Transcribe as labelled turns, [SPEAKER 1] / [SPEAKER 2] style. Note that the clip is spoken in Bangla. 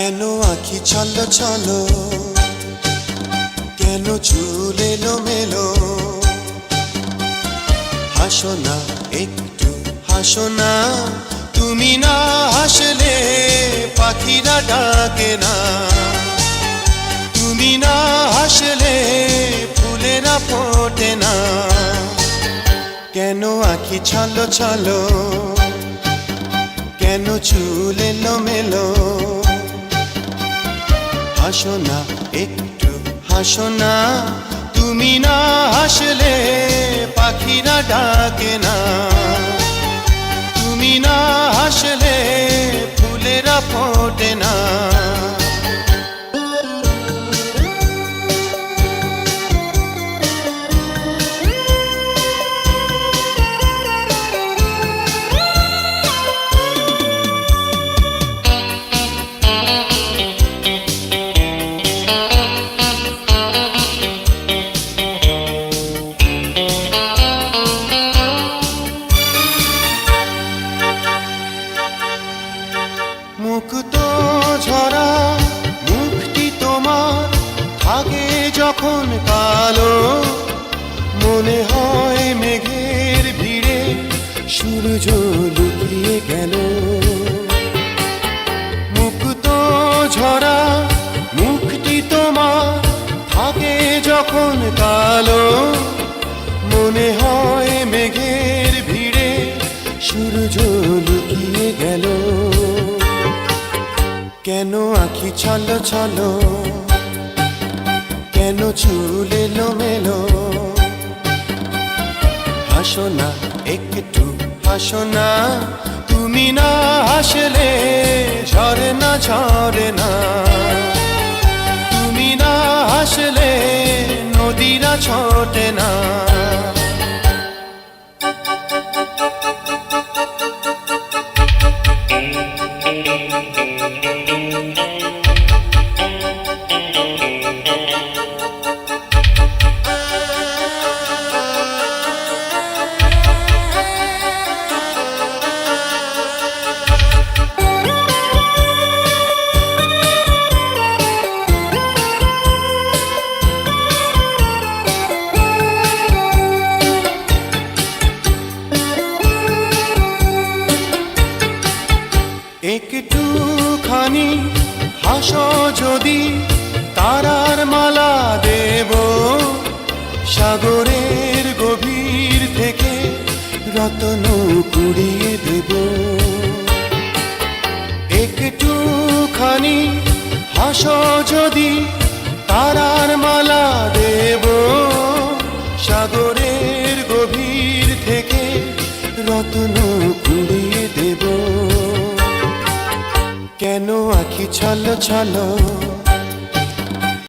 [SPEAKER 1] কেন আঁখি ছলো ছলো, কেন চুল এলোমেলো? হাসো না একটু হাসো না, তুমি না হাসলে পাখিরা ডাকে না। তুমি না হাসলে ফুলেরা ফোটে না। কেন আঁখি ছলো ছলো, কেন চুল এলোমেলো? হাসো না একটু হাসো না, তুমি না হাসলে পাখিরা ডাকে না। তুমি না হাসলে ফুলেরা ফোটে না। মুক্ত ঝরা মুখটি তোমার থাকে যখন কালো, মনে হয় মেঘের ভিড়ে সূর্য লুকিয়ে গেল। মুক্ত ঝরা মুখটি তোমার থাকে যখন কালো, মনে হয় মেঘের ভিড়ে সূর্য লুকিয়ে গেল। কেন আঁখি ছলো ছলো, কেন চুল এলোমেলো? হাসো না একটু হাসো না, তুমি না হাসলে ঝরে না ঝরে না। তুমি না হাসলে নদীরা ছোটে না। একটুখানি হাসো যদি, তারার মালা দেব। সাগরের গভীর থেকে রত্ন কুড়িয়ে দেব। একটুখানি হাসো যদি, তারার মালা দেব। সাগরের গভীর থেকে রত্ন কুড়িয়ে দেব। কেন আঁখি ছলো ছলো,